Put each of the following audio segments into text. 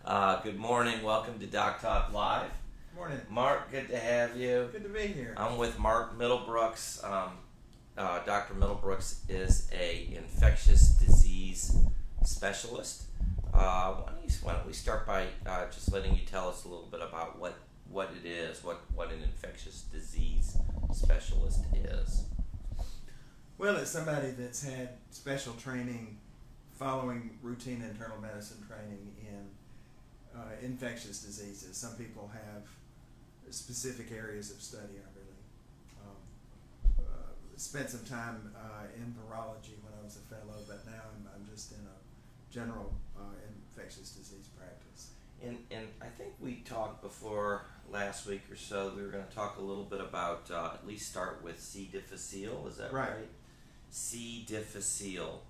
Good morning. Welcome to Doc Talk Live. Morning. Mark, good to have you. Good to be here. I'm with Mark Middlebrooks. Dr. Middlebrooks is a infectious disease specialist. Why don't we start by just letting you tell us a little bit about what it is, what an infectious disease specialist is. Well, it's somebody that's had special training following routine internal medicine training in infectious diseases. Some people have specific areas of study. I really spent some time in virology when I was a fellow, but now I'm just in a general infectious disease practice. And I think we talked before last week or so. We were going to talk a little bit about at least start with C. difficile. Is that right? C. difficile.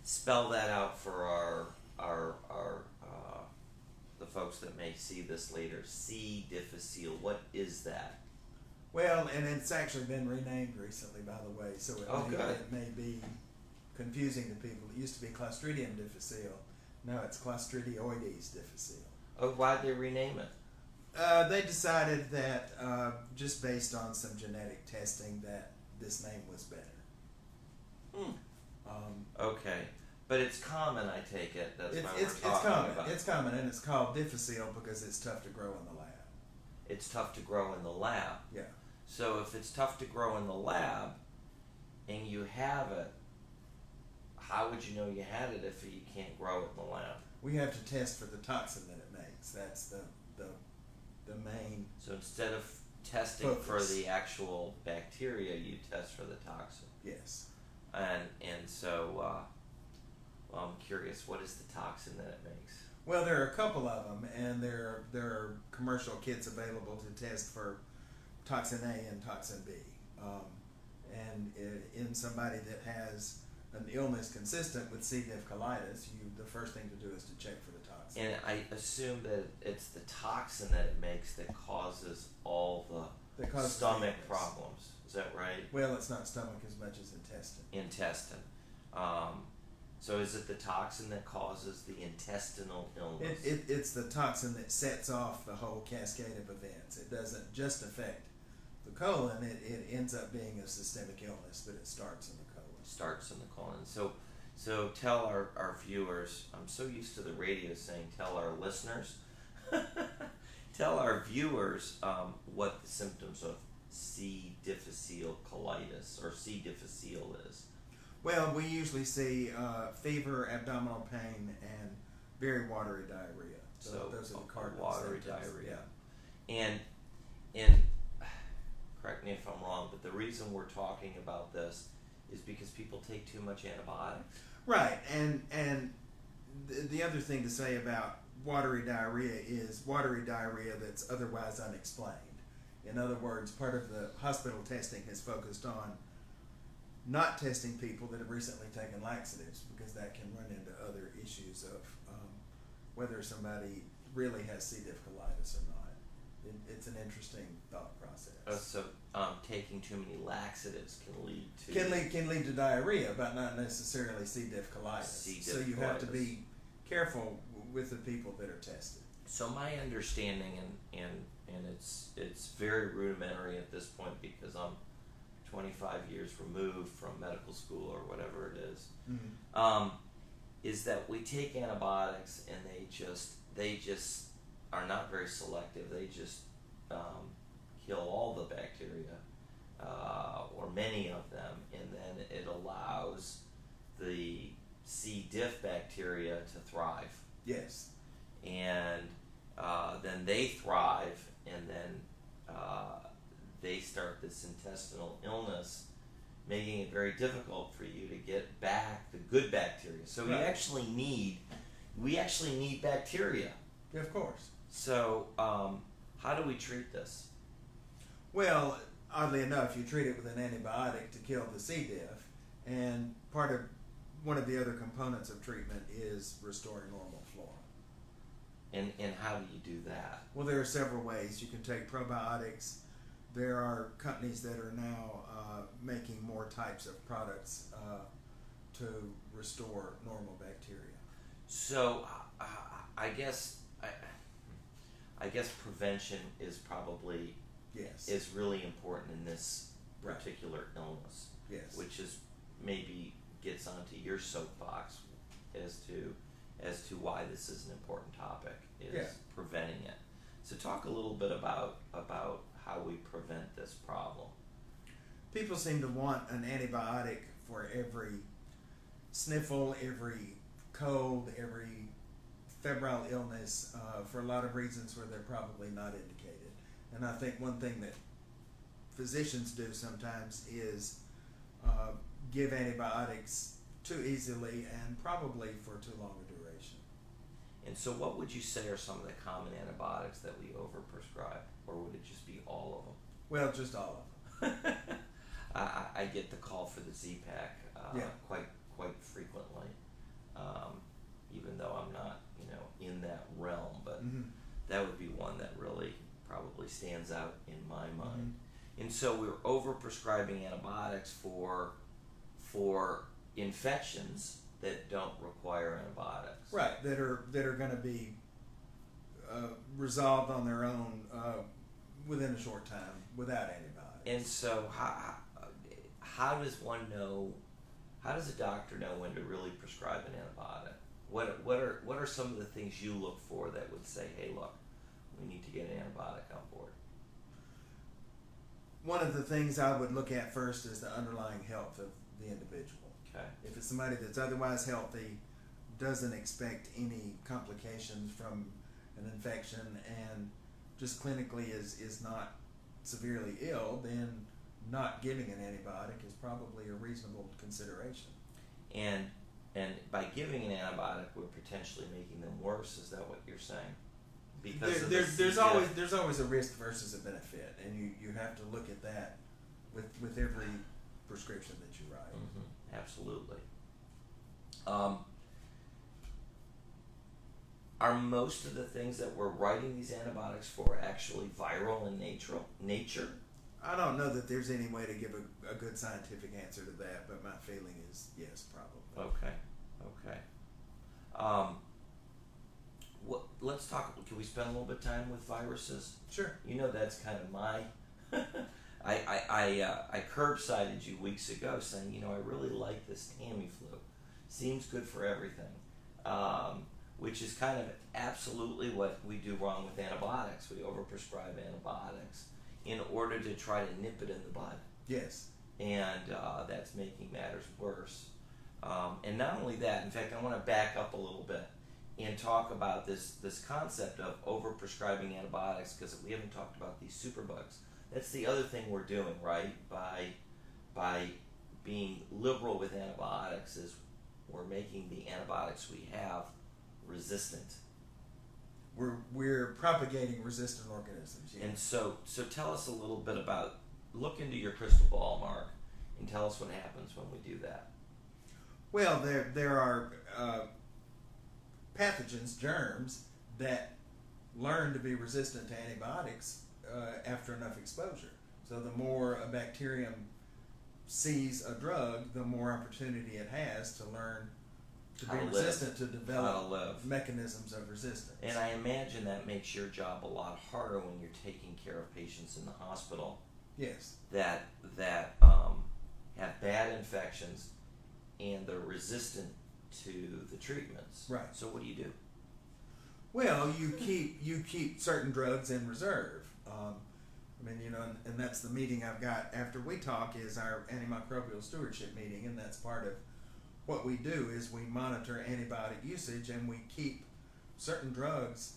Spell that out for our the folks that may see this later. C. difficile. What is that? Well, and it's actually been renamed recently, by the way, so it may be confusing to people. It used to be Clostridium difficile. Now it's Clostridioides difficile. Oh, why'd they rename it? They decided that just based on some genetic testing that this name was better. Okay, but it's common, I take it. That's why it's we're talking common. about. It's common, and it's called difficile because it's tough to grow in the lab. It's tough to grow in the lab. Yeah. So if it's tough to grow in the lab, and you have it, how would you know you had it if you can't grow it in the lab? We have to test for the toxin that it makes. That's the main. So instead of testing for the actual bacteria, you test for the toxin. Yes. And so, well, I'm curious, what is the toxin that it makes? Well, there are a couple of them, and there are commercial kits available to test for toxin A and toxin B. And in somebody that has an illness consistent with C. diff colitis, the first thing to do is to check for the toxin. And I assume that it's the toxin that it makes that causes all the stomach problems. Is that right? Well, it's not stomach as much as intestine. Intestine. So is it the toxin that causes the intestinal illness? It's the toxin that sets off the whole cascade of events. It doesn't just affect the colon. It ends up being a systemic illness, but it starts in the colon. Starts in the colon. So tell our viewers, I'm so used to the radio saying tell our listeners, tell our viewers what the symptoms of C. difficile colitis or C. difficile is. Well, we usually see fever, abdominal pain, and very watery diarrhea. So those are the cardinal watery symptoms. diarrhea. Yeah. And correct me if I'm wrong, but the reason we're talking about this is because people take too much antibiotics. Right, and the other thing to say about watery diarrhea is watery diarrhea that's otherwise unexplained. In other words, part of the hospital testing has focused on not testing people that have recently taken laxatives because that can run into other issues of whether somebody really has C. diff colitis or not. It's an interesting thought process. So taking too many laxatives can lead to can lead to diarrhea, but not necessarily C. diff colitis. So you have to be careful with the people that are tested. So my understanding, and it's very rudimentary at this point because I'm 25 years removed from medical school or whatever it is, is that we take antibiotics and they just are not very selective. They just kill all the bacteria or many of them, and then it allows the C. diff bacteria to thrive. Yes. And then they thrive, and then they start this intestinal illness, making it very difficult for you to get back the good bacteria. So right. we actually need bacteria. Yeah, of course. So how do we treat this? Well, oddly enough, you treat it with an antibiotic to kill the C. diff, and one of the other components of treatment is restoring normal flora. And how do you do that? Well, there are several ways. You can take probiotics. There are companies that are now making more types of products to restore normal bacteria. So I guess prevention is probably Yes. is really important in this Right. particular illness, Yes. which is maybe gets onto your soapbox as to why this is an important topic, is Yeah. preventing it. So talk a little bit about how we prevent this problem. People seem to want an antibiotic for every sniffle, every cold, every febrile illness, for a lot of reasons where they're probably not indicated. And I think one thing that physicians do sometimes is give antibiotics too easily and probably for too long a duration. And so what would you say are some of the common antibiotics that we overprescribe, or would it just be all of them? Well, just all of them. I get the call for the Z-Pack Yeah. quite frequently, even though I'm not in that realm, but that would be one that really probably stands out in my mind. And so we're overprescribing antibiotics for infections that don't require antibiotics. Right, that are going to be resolved on their own within a short time without antibiotics. And so how does one know? How does a doctor know when to really prescribe an antibiotic? What are some of the things you look for that would say, hey, look, we need to get an antibiotic on board? One of the things I would look at first is the underlying health of the individual. Okay. If it's somebody that's otherwise healthy, doesn't expect any complications from an infection, and just clinically is not severely ill, then not giving an antibiotic is probably a reasonable consideration. And by giving an antibiotic, we're potentially making them worse. Is that what you're saying? Because there's always a risk versus a benefit, and you have to look at that with every prescription that you write. Absolutely. Are most of the things that we're writing these antibiotics for actually viral in nature? I don't know that there's any way to give a good scientific answer to that, but my feeling is yes, probably. Okay. Let's talk. Can we spend a little bit of time with viruses? Sure. That's kind of my. I curbsided you weeks ago saying, I really like this Tamiflu. Seems good for everything. Which is kind of absolutely what we do wrong with antibiotics. We overprescribe antibiotics in order to try to nip it in the bud. Yes. And that's making matters worse. And not only that, in fact, I want to back up a little bit and talk about this concept of overprescribing antibiotics, because we haven't talked about these superbugs. That's the other thing we're doing, right? By being liberal with antibiotics, is we're making the antibiotics we have resistant. We're propagating resistant organisms. Yeah. And so tell us a little bit about, look into your crystal ball, Mark, and tell us what happens when we do that. Well, there are pathogens, germs, that learn to be resistant to antibiotics after enough exposure. So the more a bacterium sees a drug, the more opportunity it has to learn to be resistant, to develop mechanisms of resistance. And I imagine that makes your job a lot harder when you're taking care of patients in the hospital. Yes. That have bad infections and they're resistant to the treatments. Right. So what do you do? Well, you keep certain drugs in reserve. And that's the meeting I've got after we talk, is our antimicrobial stewardship meeting, and that's part of what we do is we monitor antibiotic usage, and we keep certain drugs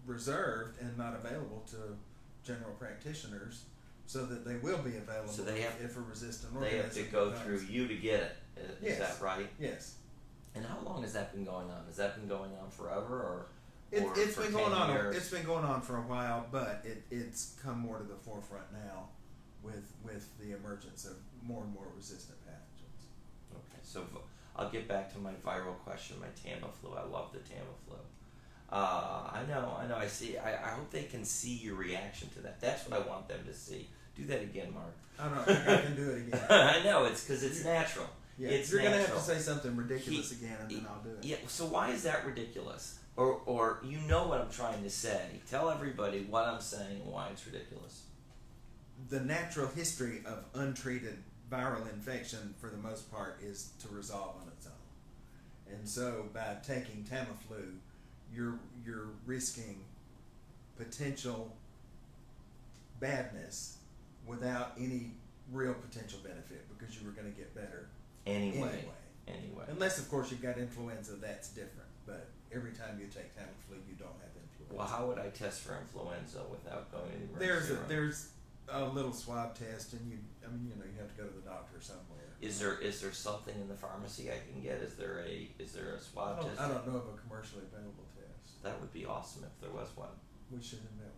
reserved and not available to general practitioners, so that they will be available if a resistant organism. They have to go through you to get it. Is that right? Yes. And how long has that been going on? Has that been going on forever, or it's for been 10 going on? years? It's been going on for a while, but it's come more to the forefront now with the emergence of more and more resistant pathogens. Okay, so I'll get back to my viral question, my Tamiflu. I love the Tamiflu. I know. I see. I hope they can see your reaction to that. That's what I want them to see. Do that again, Mark. I don't think I can do it again. I know, it's because it's natural. Yeah, it's you're going to natural. have to say something ridiculous again, and then I'll do it. Yeah, so why is that ridiculous? Or you know what I'm trying to say. Tell everybody what I'm saying and why it's ridiculous. The natural history of untreated viral infection, for the most part, is to resolve on its own. And so, by taking Tamiflu, you're risking potential badness without any real potential benefit, because you were going to get better Anyway. Unless, of course, you've got influenza, that's different. But every time you take Tamiflu, you don't have influenza. Well, how would I test for influenza without going to the emergency room? There's a little swab test, and you have to go to the doctor somewhere. Is there something in the pharmacy I can get? Is there a swab test? I don't know of a commercially available test. That would be awesome if there was one. We should invent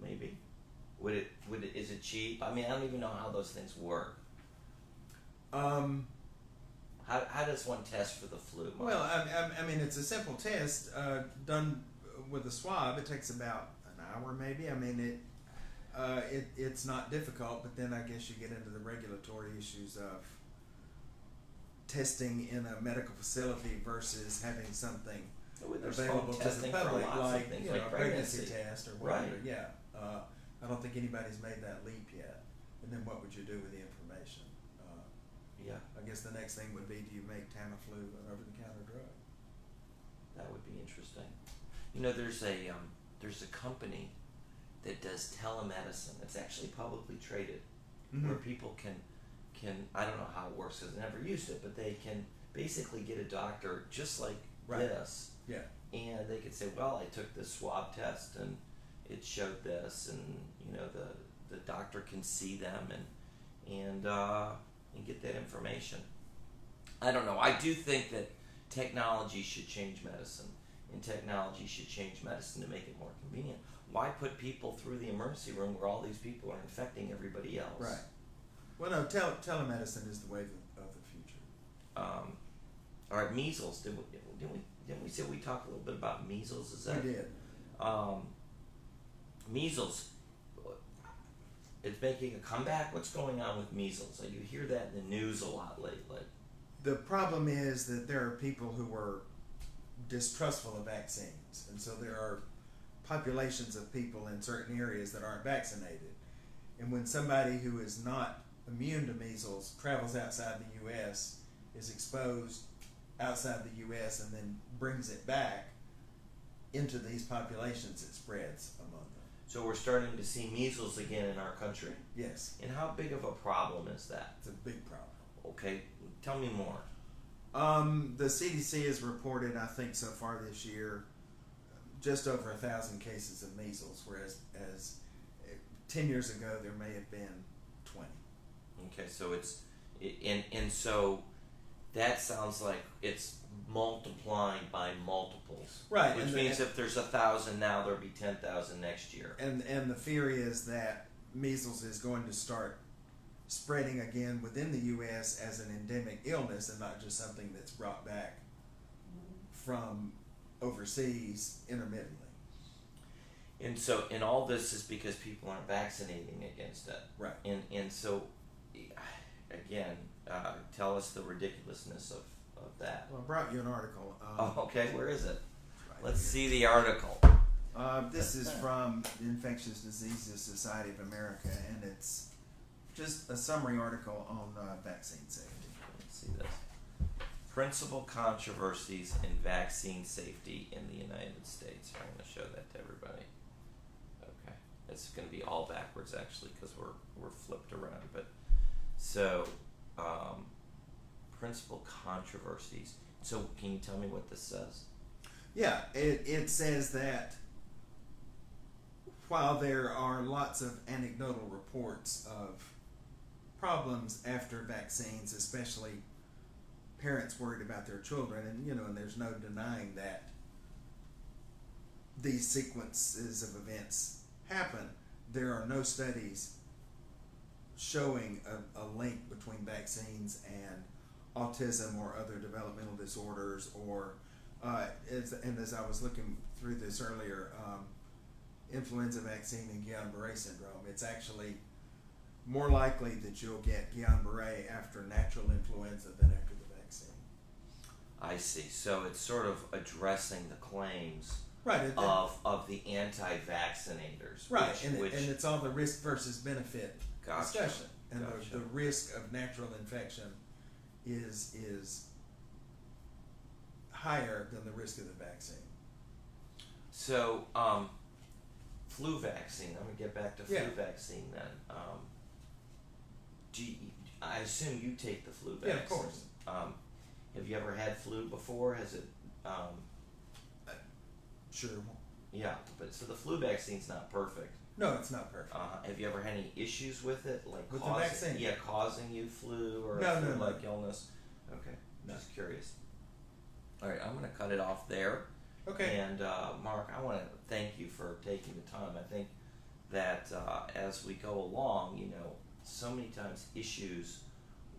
one. Maybe. Is it cheap? I mean, I don't even know how those things work. How does one test for the flu? Well, I mean, it's a simple test done with a swab. It takes about an hour, maybe. I mean, it's not difficult, but then I guess you get into the regulatory issues of testing in a medical facility versus having something available to the public, like a pregnancy test or whatever. Right. Yeah. I don't think anybody's made that leap yet. And then what would you do with the information? Yeah. I guess the next thing would be, do you make Tamiflu an over-the-counter drug? That would be interesting. You know, there's a company that does telemedicine. It's actually publicly traded, where people can I don't know how it works because I never used it, but they can basically get a doctor just like this. Yeah. And they could say, well, I took this swab test and it showed this, and the doctor can see them and get that information. I don't know. I do think that technology should change medicine, and technology should change medicine to make it more convenient. Why put people through the emergency room where all these people are infecting everybody else? Right. Well, no, telemedicine is the wave of the future. All right, measles. Didn't we say we talked a little bit about measles? Is that? We did. Measles. It's making a comeback. What's going on with measles? You hear that in the news a lot lately. The problem is that there are people who are distrustful of vaccines, and so there are populations of people in certain areas that aren't vaccinated. And when somebody who is not immune to measles travels outside the U.S., is exposed outside the U.S., and then brings it back into these populations, it spreads among them. So we're starting to see measles again in our country? Yes. And how big of a problem is that? It's a big problem. Okay, tell me more. The CDC has reported, I think so far this year, just over 1,000 cases of measles, whereas 10 years ago there may have been 20. Okay, so so that sounds like it's multiplying by multiples, right? Which means if there's 1,000 now, there'll be 10,000 next year. And the theory is that measles is going to start spreading again within the U.S. as an endemic illness, and not just something that's brought back from overseas intermittently. And all this is because people aren't vaccinating against it, right? And so, again, tell us the ridiculousness of that. Well, I brought you an article. Okay, where is it? Right Let's here. see the article. This is from the Infectious Diseases Society of America, and it's just a summary article on vaccine safety. Let's see this. Principal controversies in vaccine safety in the United States. I'm going to show that to everybody. Okay, it's going to be all backwards actually because we're flipped around. But so, principal controversies. So, can you tell me what this says? Yeah, it says that while there are lots of anecdotal reports of problems after vaccines, especially parents worried about their children, and there's no denying that these sequences of events happen, there are no studies showing a link between vaccines and autism or other developmental disorders, or as I was looking through this earlier, influenza vaccine and Guillain-Barré syndrome. It's actually more likely that you'll get Guillain-Barré after natural influenza than after the vaccine. I see. So it's sort of addressing the claims Right. of the anti-vaccinators. Right, Which and it's all the risk versus benefit Gotcha. discussion. And Gotcha. the risk of natural infection is higher than the risk of the vaccine. So, flu vaccine. I'm gonna get back to flu Yeah. vaccine then. I assume you take the flu vaccine. Yeah, of course. Have you ever had flu before? Has it? Sure. Yeah, but so the flu vaccine's not perfect. No, it's not perfect. Have you ever had any issues with it, like With the causing, vaccine? yeah, causing you flu or No, a no, flu-like no. illness? Okay, No. just curious. All right, I'm going to cut it off there. Okay. And Mark, I want to thank you for taking the time. I think that as we go along, so many times issues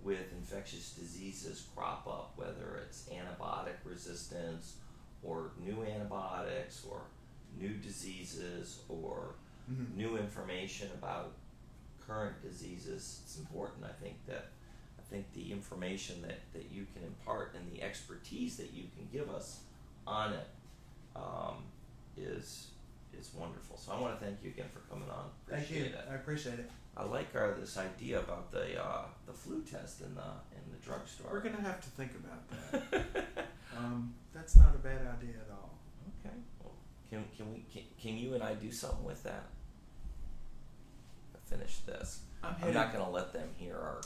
with infectious diseases crop up, whether it's antibiotic resistance or new antibiotics or new diseases or Mhm. new information about current diseases. It's important, I think the information that you can impart and the expertise that you can give us on it is wonderful. So I want to thank you again for coming on. Thank you. Appreciate it. I appreciate it. I like this idea about the flu test in the drugstore. We're gonna have to think about that. That's not a bad idea at all. Okay. Well, can you and I do something with that? Finish this. I'm not going to let them hear our